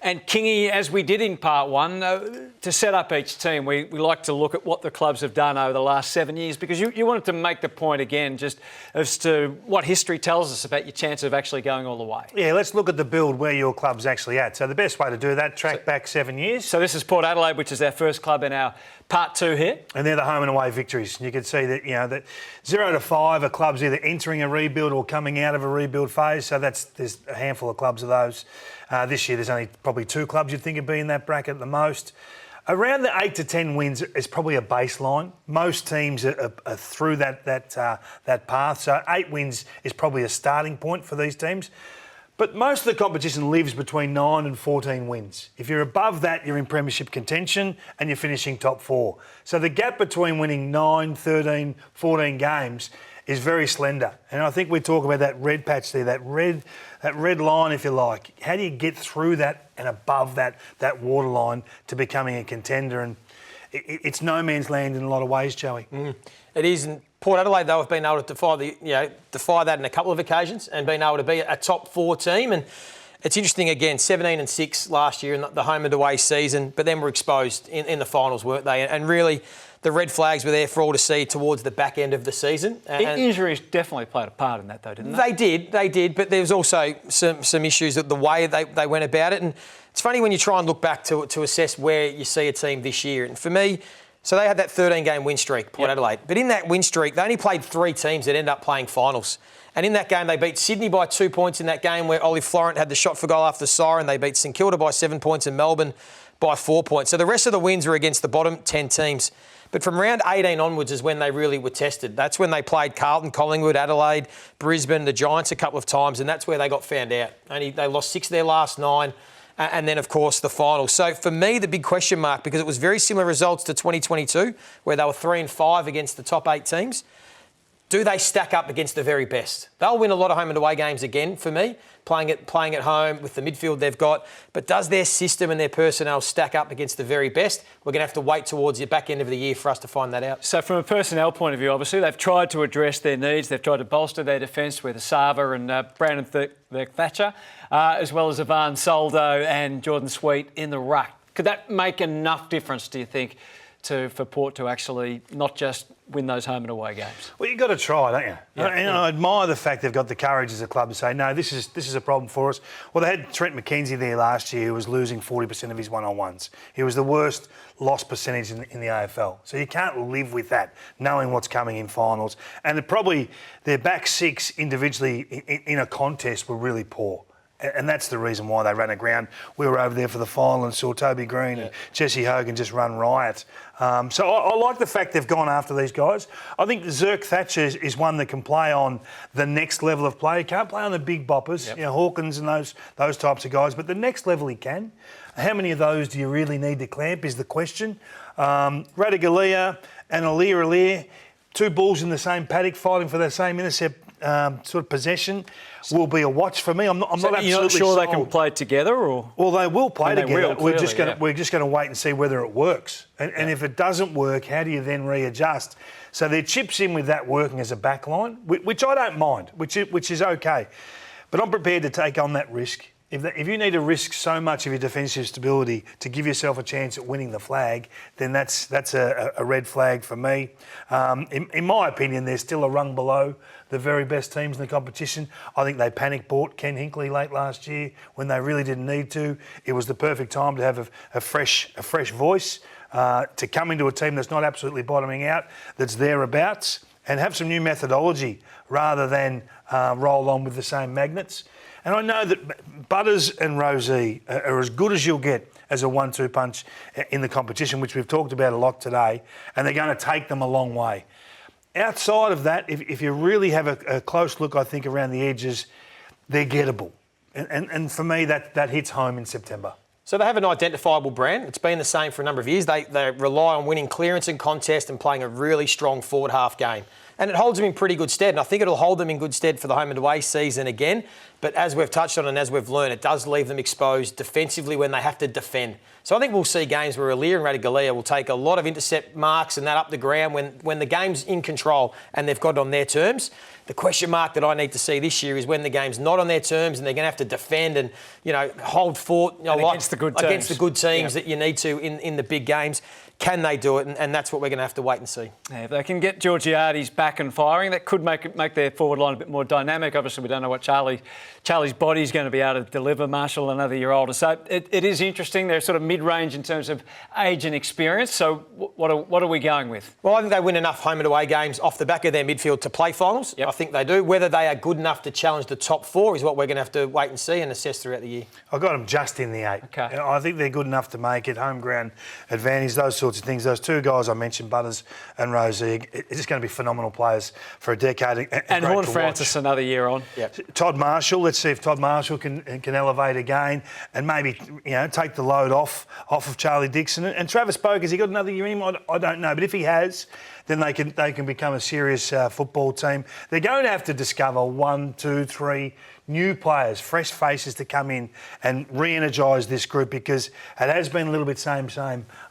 And Kingy, as we did in part one, to set up each team, we like to look at what the clubs have done over the last 7 years, because you wanted to make the point again just as to what history tells us about your chance of actually going all the way. Yeah, let's look at the build where your club's actually at. So the best way to do that, track back 7 years. So this is Port Adelaide, which is our first club in our part two here. And they're the home and away victories. You can see that, that 0 to 5 are clubs either entering a rebuild or coming out of a rebuild phase. So there's a handful of clubs of those. This year there's only probably 2 clubs you'd think would be in that bracket at the most. Around the 8 to 10 wins is probably a baseline. Most teams are through that path. So 8 wins is probably a starting point for these teams. But most of the competition lives between 9 and 14 wins. If you're above that, you're in premiership contention and you're finishing top 4. So the gap between winning 9, 13, 14 games is very slender. And I think we talk about that red patch there, that red line, if you like. How do you get through that and above that waterline to becoming a contender? And it's no man's land in a lot of ways, Joey. It is. And Port Adelaide, though, have been able to defy that in a couple of occasions and been able to be a top 4 team. And it's interesting, again, 17-6 last year in the home and away season, but then were exposed in the finals, weren't they? And really, the red flags were there for all to see towards the back end of the season. Injuries definitely played a part in that, though, didn't they? They did, but there was also some issues with the way they went about it. And it's funny when you try and look back to assess where you see a team this year. And for me, so they had that 13-game win streak, Port Adelaide. But in that win streak, they only played 3 teams that ended up playing finals. And in that game, they beat Sydney by 2 points in that game where Ollie Florent had the shot for goal after the siren. They beat St Kilda by 7 points and Melbourne by 4 points. So the rest of the wins were against the bottom 10 teams. But from round 18 onwards is when they really were tested. That's when they played Carlton, Collingwood, Adelaide, Brisbane, the Giants a couple of times, and that's where they got found out. They lost 6 of their last 9. And then, of course, the final. So for me, the big question mark, because it was very similar results to 2022, where they were 3-5 against the top 8 teams. Do they stack up against the very best? They'll win a lot of home and away games again, for me, playing at home with the midfield they've got. But does their system and their personnel stack up against the very best? We're going to have to wait towards the back end of the year for us to find that out. So from a personnel point of view, obviously, they've tried to address their needs. They've tried to bolster their defence with Asava and Brandon Thatcher, as well as Ivan Soldo and Jordan Sweet in the ruck. Could that make enough difference, do you think, for Port to actually not just win those home and away games? Well, you've got to try, don't you? Yeah. And I admire the fact they've got the courage as a club to say, no, this is a problem for us. Well, they had Trent McKenzie there last year who was losing 40% of his one-on-ones. He was the worst loss percentage in the AFL. So you can't live with that, knowing what's coming in finals. And probably their back 6 individually in a contest were really poor. And that's the reason why they ran aground. We were over there for the final and saw Toby Green and Jesse Hogan just run riot. So I like the fact they've gone after these guys. I think Zerk Thatcher is one that can play on the next level of play. He can't play on the big boppers, Hawkins and those types of guys, but the next level he can. How many of those do you really need to clamp is the question. Radigalia and Alir, 2 bulls in the same paddock fighting for the same intercept sort of possession will be a watch for me. I'm not absolutely you're not sure sold. they can play together, or? Well, they will play together. We're just going to wait and see whether it works. And if it doesn't work, how do you then readjust? So there chips in with that working as a back line, which I don't mind, which is okay. But I'm prepared to take on that risk. If you need to risk so much of your defensive stability to give yourself a chance at winning the flag, then that's a red flag for me. In my opinion, they're still a rung below the very best teams in the competition. I think they panic bought Ken Hinkley late last year when they really didn't need to. It was the perfect time to have a fresh voice, to come into a team that's not absolutely bottoming out, that's thereabouts, and have some new methodology rather than roll on with the same magnets. And I know that Butters and Rosie are as good as you'll get as a 1-2 punch in the competition, which we've talked about a lot today, and they're going to take them a long way. Outside of that, if you really have a close look, I think, around the edges, they're gettable. And for me, that hits home in September. So they have an identifiable brand. It's been the same for a number of years. They rely on winning clearance and contest and playing a really strong forward half game. And it holds them in pretty good stead. And I think it'll hold them in good stead for the home and away season again. But as we've touched on and as we've learned, it does leave them exposed defensively when they have to defend. So I think we'll see games where Leigh and Radigalia will take a lot of intercept marks and that up the ground when the game's in control and they've got it on their terms. The question mark that I need to see this year is when the game's not on their terms and they're going to have to defend and, hold fort against the good teams that you need to in the big games. Can they do it? And that's what we're going to have to wait and see. Yeah, if they can get Georgiades back and firing, that could make their forward line a bit more dynamic. Obviously, we don't know what Charlie's body's going to be able to deliver. Marshall, another year older. So it is interesting. They're sort of mid-range in terms of age and experience. So what are we going with? Well, I think they win enough home and away games off the back of their midfield to play finals. Yep. I think they do. Whether they are good enough to challenge the top four is what we're going to have to wait and see and assess throughout the year. I got them just in the 8. Okay. I think they're good enough to make it. Home ground advantage, those sorts of things. Those two guys I mentioned, Butters and Rozier, it's just going to be phenomenal players for a decade. And Horne-Francis another year on. Yep. Todd Marshall, let's see if Todd Marshall can elevate again and maybe take the load off of Charlie Dixon. And Travis Boak, has he got another year in him? I don't know, but if he has, then they can become a serious football team. They're going to have to discover 1, 2, 3 new players, fresh faces to come in and re-energise this group because it has been a little bit same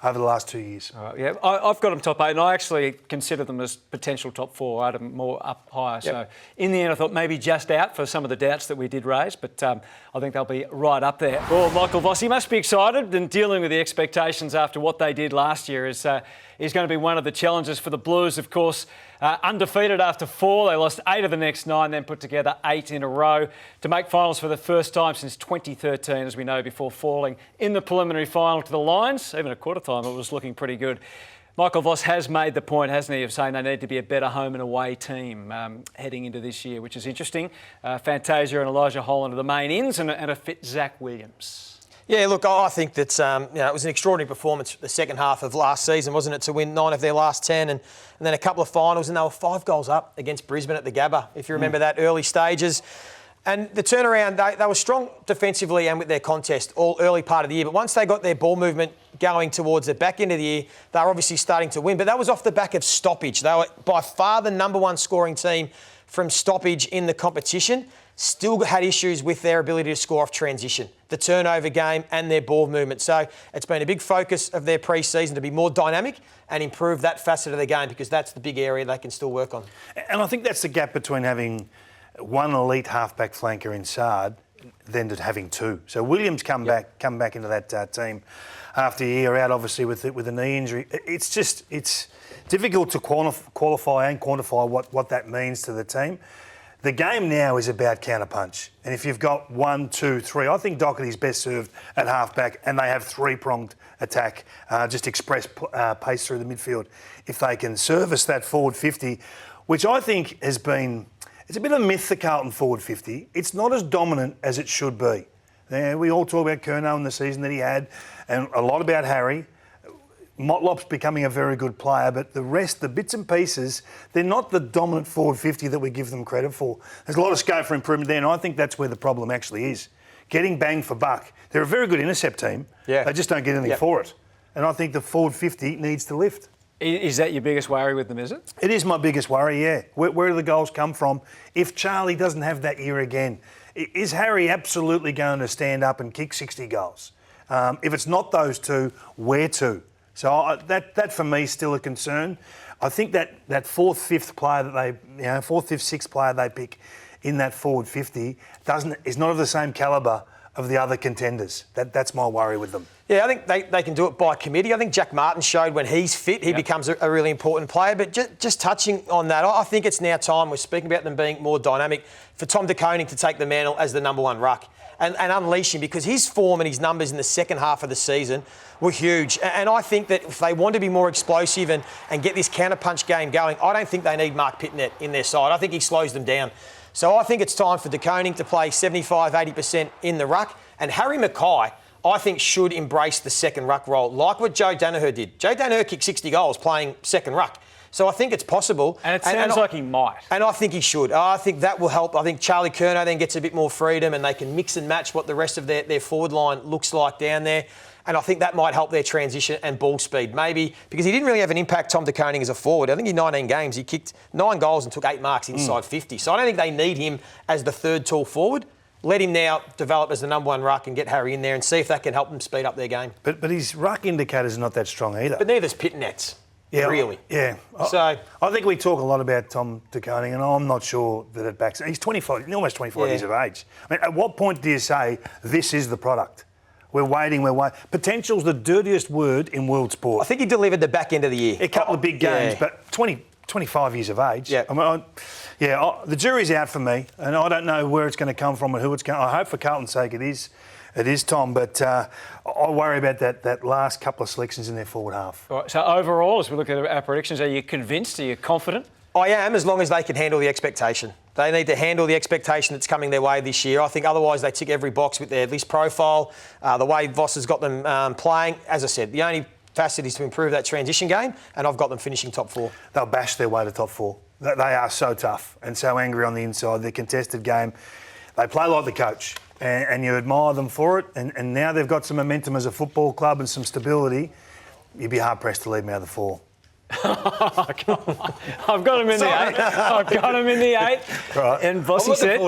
over the last 2 years. Yeah, I've got them top 8 and I actually consider them as potential top 4. I had them more up higher. Yep. So in the end I thought maybe just out for some of the doubts that we did raise, but I think they'll be right up there. Well, Michael Voss, he must be excited and dealing with the expectations after what they did last year is going to be one of the challenges for the Blues, of course. Undefeated after 4, they lost 8 of the next 9, then put together 8 in a row to make finals for the first time since 2013, as we know, before falling in the preliminary final to the Lions. Even at quarter time, it was looking pretty good. Michael Voss has made the point, hasn't he, of saying they need to be a better home and away team heading into this year, which is interesting. Fantasia and Elijah Holland are the main ins and a fit Zach Williams. Yeah, look, I think that it was an extraordinary performance the second half of last season, wasn't it, to win 9 of their last 10 and then a couple of finals, and they were 5 goals up against Brisbane at the Gabba, if you remember that early stages. And the turnaround, they were strong defensively and with their contest all early part of the year, but once they got their ball movement going towards the back end of the year, they were obviously starting to win, but that was off the back of stoppage. They were by far the number 1 scoring team from stoppage in the competition. Still had issues with their ability to score off transition, the turnover game and their ball movement. So it's been a big focus of their pre-season to be more dynamic and improve that facet of the game because that's the big area they can still work on. And I think that's the gap between having one elite halfback flanker in Saad than to having 2. So Williams come back into that team after a year out, obviously with a knee injury. It's difficult to qualify and quantify what that means to the team. The game now is about counterpunch. And if you've got 1, 2, 3, I think Doherty's best served at halfback and they have 3-pronged attack, just express pace through the midfield. If they can service that forward 50, which I think has been, it's a bit of a myth, the Carlton forward 50. It's not as dominant as it should be. We all talk about Curnow and the season that he had and a lot about Harry. Motlop's becoming a very good player, but the rest, the bits and pieces, they're not the dominant forward 50 that we give them credit for. There's a lot of scope for improvement there, and I think that's where the problem actually is. Getting bang for buck. They're a very good intercept team. Yeah. They just don't get anything for it. And I think the forward 50 needs to lift. Is that your biggest worry with them, is it? It is my biggest worry, yeah. Where do the goals come from? If Charlie doesn't have that year again, is Harry absolutely going to stand up and kick 60 goals? If it's not those two, where to? So that for me is still a concern. I think that 4th, 5th player that they, 4th, 5th, 6th player they pick in that forward 50 is not of the same calibre of the other contenders. That's my worry with them. Yeah, I think they can do it by committee. I think Jack Martin showed when he's fit, he becomes a really important player. But just touching on that, I think it's now time, we're speaking about them being more dynamic, for Tom De Koning to take the mantle as the number 1 ruck and unleash him, because his form and his numbers in the second half of the season were huge. And I think that if they want to be more explosive and get this counter-punch game going, I don't think they need Mark Pitnet in their side. I think he slows them down. So I think it's time for De Koning to play 75-80% in the ruck. And Harry Mackay, I think, should embrace the second ruck role, like what Joe Danaher did. Joe Danaher kicked 60 goals playing second ruck. So I think it's possible. And it sounds like he might. And I think he should. I think that will help. I think Charlie Curnow then gets a bit more freedom and they can mix and match what the rest of their forward line looks like down there. And I think that might help their transition and ball speed. Maybe because he didn't really have an impact, Tom De Koning, as a forward. I think in 19 games, he kicked 9 goals and took 8 marks inside 50. So I don't think they need him as the third tall forward. Let him now develop as the number 1 ruck and get Harry in there and see if that can help them speed up their game. But his ruck indicator's not that strong either. But neither's Pitnet's. Yeah, really. Yeah. So I think we talk a lot about Tom De Koning, and I'm not sure that it backs. He's 25, almost 25 years of age. I mean, at what point do you say this is the product? We're waiting. Potential's the dirtiest word in world sport. I think he delivered the back end of the year. A couple of big games, but 25 years of age. Yeah. I mean, the jury's out for me, and I don't know where it's going to come from and who it's going. I hope for Carlton's sake it is Tom, but I worry about that last couple of selections in their forward half. All right, so overall, as we look at our predictions, are you convinced? Are you confident? I am, as long as they can handle the expectation. They need to handle the expectation that's coming their way this year. I think otherwise they tick every box with their list profile, the way Voss has got them playing. As I said, the only facet is to improve that transition game, and I've got them finishing top 4. They'll bash their way to top 4. They are so tough and so angry on the inside. Their contested game, they play like the coach, and you admire them for it. And now they've got some momentum as a football club and some stability. You'd be hard-pressed to leave them out of the 4. I've got him in the 8. I've got him in the 8. Right. And Vossi said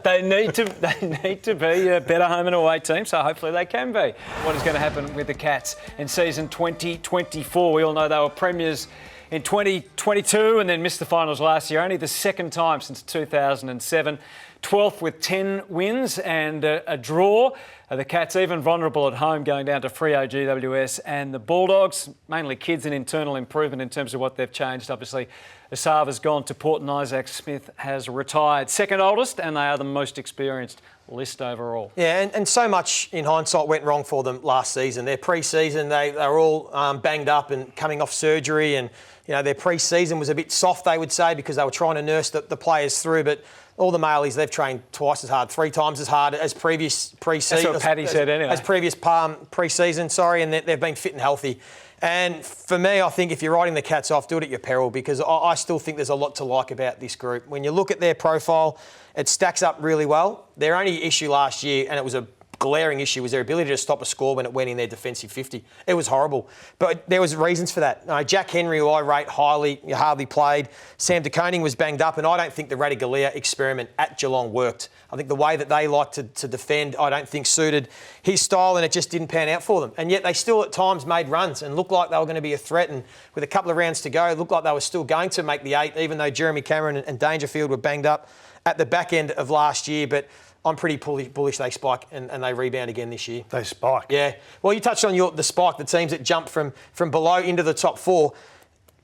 they need to be a better home and away team, so hopefully they can be. What is going to happen with the Cats in season 2024? We all know they were premiers in 2022 and then missed the finals last year, only the second time since 2007. 12th with 10 wins and a draw. The Cats even vulnerable at home, going down to Freo, GWS and the Bulldogs. Mainly kids and internal improvement in terms of what they've changed. Obviously, Asava's gone to Port and Isaac Smith has retired. Second oldest, and they are the most experienced list overall. Yeah, and so much in hindsight went wrong for them last season. Their pre-season, they were all banged up and coming off surgery, and their pre-season was a bit soft, they would say, because they were trying to nurse the players through. But all the Malies, they've trained twice as hard, 3 times as hard as previous pre-season. That's what Paddy said anyway. As previous pre-season, and they've been fit and healthy. And for me, I think if you're writing the Cats off, do it at your peril, because I still think there's a lot to like about this group. When you look at their profile, it stacks up really well. Their only issue last year, and it was a glaring issue, was their ability to stop a score when it went in their defensive 50. It was horrible. But there was reasons for that. Jack Henry, who I rate highly, hardly played. Sam De Koning was banged up, and I don't think the Radigalia experiment at Geelong worked. I think the way that they like to defend, I don't think suited his style, and it just didn't pan out for them. And yet they still at times made runs and looked like they were going to be a threat. And with a couple of rounds to go, it looked like they were still going to make the 8, even though Jeremy Cameron and Dangerfield were banged up at the back end of last year. But I'm pretty bullish they spike and they rebound again this year. They spike? Yeah. Well, you touched on the spike, the teams that jumped from below into the top 4.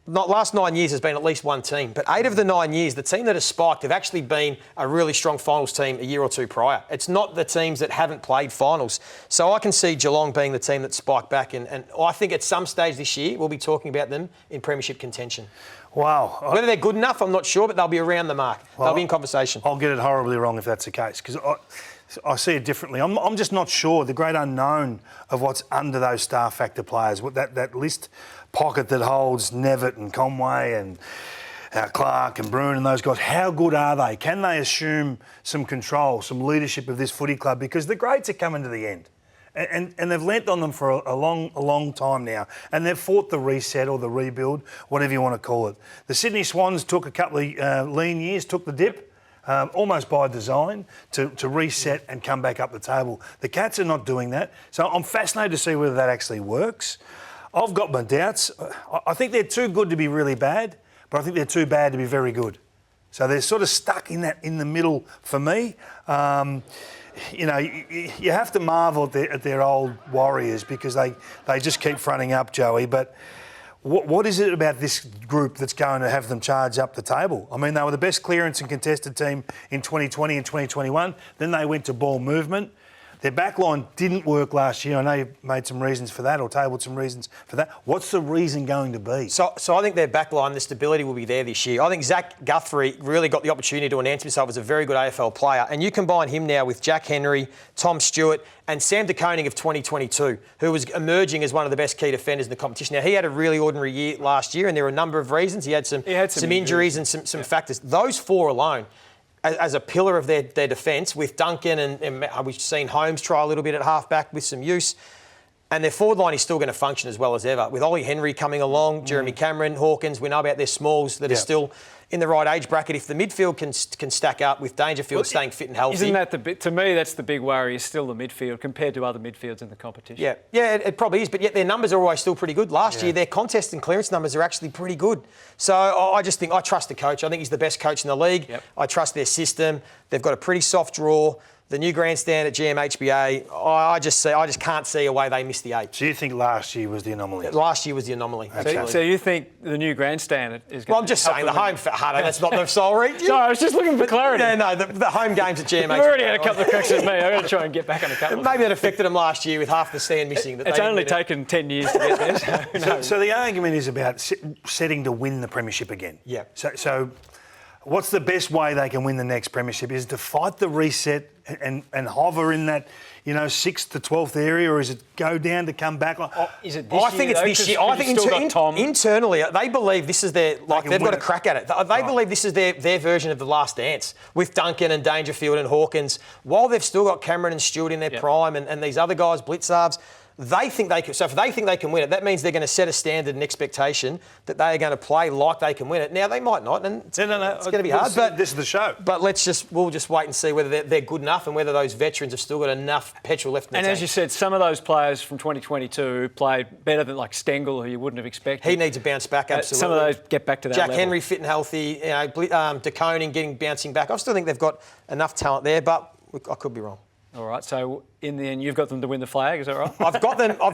Last 9 years has been at least one team, but 8 of the 9 years, the team that has spiked have actually been a really strong finals team a year or 2 prior. It's not the teams that haven't played finals. So I can see Geelong being the team that spiked back, and I think at some stage this year we'll be talking about them in premiership contention. Wow. Whether they're good enough, I'm not sure, but they'll be around the mark. They'll be in conversation. I'll get it horribly wrong if that's the case, because I see it differently. I'm just not sure, the great unknown of what's under those star factor players, that list pocket that holds Nevitt and Conway and Clark and Bruin and those guys. How good are they? Can they assume some control, some leadership of this footy club? Because the grades are coming to the end. And they've lent on them for a long time now. And they've fought the reset or the rebuild, whatever you want to call it. The Sydney Swans took a couple of lean years, took the dip, almost by design, to reset and come back up the table. The Cats are not doing that. So I'm fascinated to see whether that actually works. I've got my doubts. I think they're too good to be really bad, but I think they're too bad to be very good. So they're sort of stuck in the middle for me. You have to marvel at their old Warriors because they just keep fronting up, Joey. But what is it about this group that's going to have them charge up the table? I mean, they were the best clearance and contested team in 2020 and 2021. Then they went to ball movement. Their back line didn't work last year. I know you've made some reasons for that or tabled some reasons for that. What's the reason going to be? So I think their back line, the stability will be there this year. I think Zach Guthrie really got the opportunity to announce himself as a very good AFL player. And you combine him now with Jack Henry, Tom Stewart and Sam De Koning of 2022, who was emerging as one of the best key defenders in the competition. Now, he had a really ordinary year last year and there were a number of reasons. He had some injuries and some factors. Those four alone, as a pillar of their defence, with Duncan and we've seen Holmes try a little bit at halfback with some use. And their forward line is still going to function as well as ever. With Ollie Henry coming along, Jeremy Cameron, Hawkins, we know about their smalls that are still in the right age bracket. If the midfield can stack up with Dangerfield staying fit and healthy. Isn't that to me, that's the big worry, is still the midfield compared to other midfields in the competition. Yeah, it probably is, but yet their numbers are always still pretty good. Last year, their contest and clearance numbers are actually pretty good. So I just think, I trust the coach. I think he's the best coach in the league. Yep. I trust their system. They've got a pretty soft draw. The new grandstand at GMHBA, I just can't see a way they missed the 8. So you think last year was the anomaly? Last year was the anomaly. Okay. So you think the new grandstand is going to... Well, I'm just saying the home for Hudson, that's not the sole reach. No, I was just looking for clarity. Yeah, no, the home games at GMHBA. You've already had a couple of cracks at me. I've got to try and get back on a couple. Maybe that affected them last year with half the stand missing. It's only taken 10 years to get there. So the argument is about setting to win the premiership again. Yeah. So what's the best way they can win the next premiership? Is it to fight the reset and hover in that, 6th to 12th area, or is it go down to come back? Is it this I think year, it's this year. I think internally they believe this is their they've got a crack at it. They believe this is their version of the Last Dance with Duncan and Dangerfield and Hawkins. While they've still got Cameron and Stewart in their prime and these other guys, Blitzarves. They think they can. So if they think they can win it, that means they're going to set a standard and expectation that they are going to play like they can win it. Now they might not, and it's going to be hard. But this is the show. But we'll just wait and see whether they're good enough and whether those veterans have still got enough petrol left in the tank. And as you said, some of those players from 2022 played better than like Stengel, who you wouldn't have expected. He needs to bounce back. Absolutely. Some of those get back to that Jack level. Henry fit and healthy. De Koning bouncing back. I still think they've got enough talent there, but I could be wrong. All right, so in the end, you've got them to win the flag, is that right? I've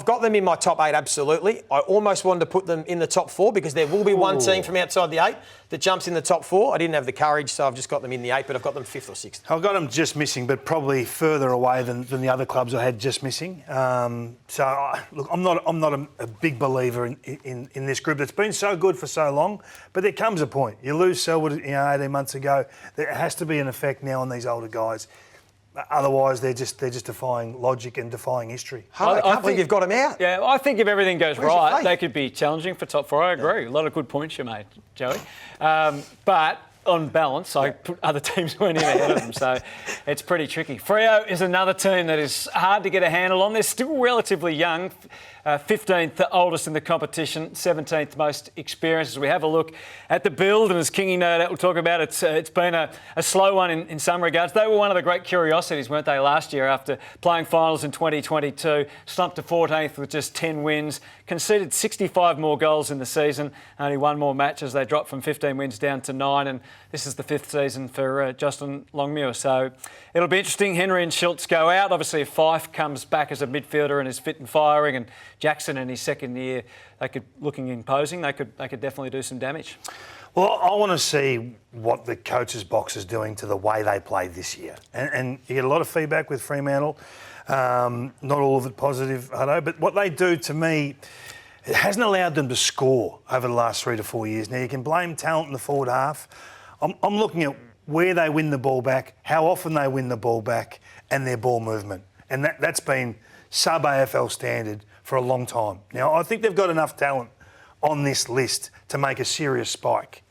got them in my top 8, absolutely. I almost wanted to put them in the top 4 because there will be one team from outside the 8 that jumps in the top 4. I didn't have the courage, so I've just got them in the 8, but I've got them 5th or 6th. I've got them just missing, but probably further away than the other clubs I had just missing. Look, I'm not a big believer in this group that's been so good for so long, but there comes a point. You lose Selwood 18 months ago. There has to be an effect now on these older guys. Otherwise, they're just defying logic and defying history. I can't believe you've got them out. Yeah, I think if everything goes right, they could be challenging for top 4. I agree. A lot of good points you made, Joey. But on balance, I put other teams weren't even ahead of them, so it's pretty tricky. Freo is another team that is hard to get a handle on. They're still relatively young. 15th oldest in the competition, 17th most experienced. As we have a look at the build, and as Kingy no doubt will talk about, it's been a slow one in some regards. They were one of the great curiosities, weren't they, last year after playing finals in 2022, slumped to 14th with just 10 wins, conceded 65 more goals in the season, only one more match as they dropped from 15 wins down to 9, and this is the 5th season for Justin Longmuir. So it'll be interesting. Henry and Schultz go out. Obviously, if Fife comes back as a midfielder and is fit and firing, and Jackson in his second year, looking imposing, they could definitely do some damage. Well, I want to see what the coach's box is doing to the way they played this year. And you get a lot of feedback with Fremantle, not all of it positive, Hutto, but what they do to me, it hasn't allowed them to score over the last 3 to 4 years. Now, you can blame talent in the forward half. I'm looking at where they win the ball back, how often they win the ball back, and their ball movement. And that's been sub-AFL standard for a long time. Now, I think they've got enough talent on this list to make a serious spike.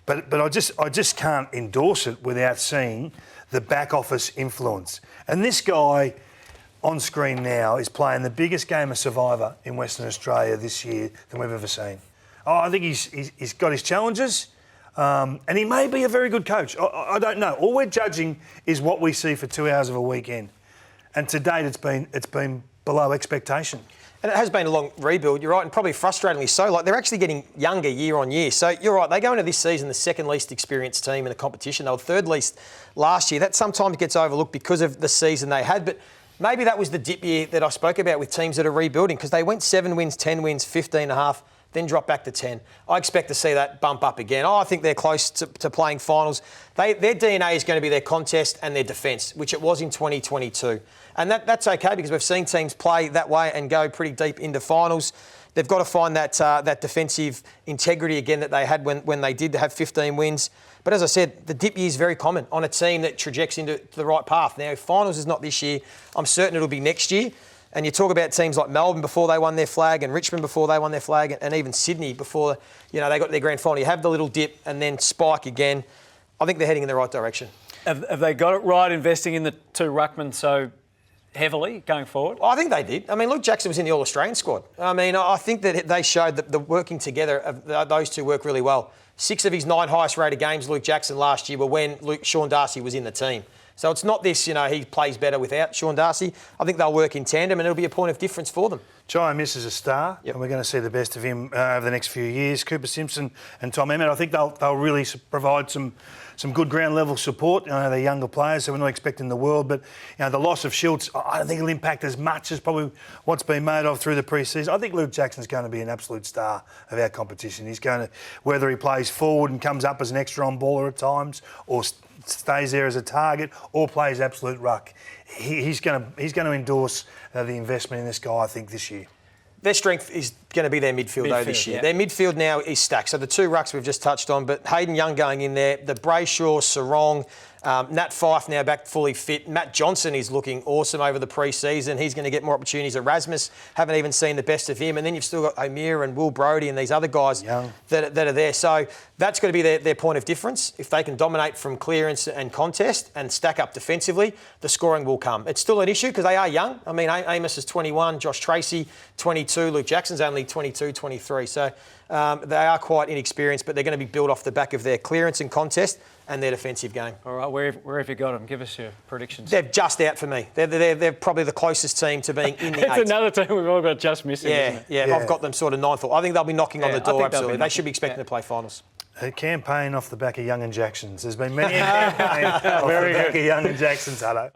But I just can't endorse it without seeing the back office influence. And this guy on screen now is playing the biggest game of Survivor in Western Australia this year than we've ever seen. I think he's got his challenges. And he may be a very good coach. I don't know. All we're judging is what we see for 2 hours of a weekend. And to date, it's been below expectation. And it has been a long rebuild, you're right, and probably frustratingly so. Like, they're actually getting younger year on year. So you're right, they go into this season the second least experienced team in the competition. They were third least last year. That sometimes gets overlooked because of the season they had. But maybe that was the dip year that I spoke about with teams that are rebuilding, because they went 7 wins, 10 wins, 15.5, then drop back to 10. I expect to see that bump up again. I think they're close to playing finals. Their DNA is going to be their contest and their defence, which it was in 2022. And that's okay because we've seen teams play that way and go pretty deep into finals. They've got to find that defensive integrity again that they had when they did have 15 wins. But as I said, the dip year is very common on a team that trajects into the right path. Now, if finals is not this year, I'm certain it'll be next year. And you talk about teams like Melbourne before they won their flag, and Richmond before they won their flag, and even Sydney before they got their grand final. You have the little dip and then spike again. I think they're heading in the right direction. Have they got it right investing in the two ruckmen so heavily going forward? I think they did. I mean, Luke Jackson was in the All-Australian squad. I mean, I think that they showed that the working together of those two work really well. 6 of his 9 highest rated games, Luke Jackson, last year were when Sean Darcy was in the team. So it's not this, he plays better without Sean Darcy. I think they'll work in tandem and it'll be a point of difference for them. Jai Miss is a star, and we're going to see the best of him over the next few years. Cooper Simpson and Tom Emmett, I think they'll really provide some good ground level support. They're younger players, so we're not expecting the world. But the loss of Schultz, I don't think it'll impact as much as probably what's been made of through the pre-season. I think Luke Jackson's going to be an absolute star of our competition. He's going to, whether he plays forward and comes up as an extra on baller at times, or stays there as a target, or plays absolute ruck, he's going to endorse the investment in this guy, I think, this year. Their strength is going to be their midfield though this year. Yeah. Their midfield now is stacked. So the 2 rucks we've just touched on, but Hayden Young going in there, the Brayshaw, Sarong, Nat Fyfe now back fully fit. Matt Johnson is looking awesome over the pre-season. He's going to get more opportunities. Erasmus, haven't even seen the best of him. And then you've still got O'Meara and Will Brodie and these other guys that are there. So that's going to be their point of difference. If they can dominate from clearance and contest and stack up defensively, the scoring will come. It's still an issue because they are young. I mean, Amos is 21, Josh Tracy, 22, Luke Jackson's only 22, 23. So they are quite inexperienced, but they're going to be built off the back of their clearance and contest and their defensive game. All right, where have you got them? Give us your predictions. They're just out for me. They're probably the closest team to being in the It's 8. another team we've all got just missing, isn't it? Yeah, I've got them sort of 9th. I think they'll be knocking on the door, absolutely. They should be expecting to play finals. A campaign off the back of Young and Jacksons. There's been many a campaign off the back of Young and Jacksons, Hutto.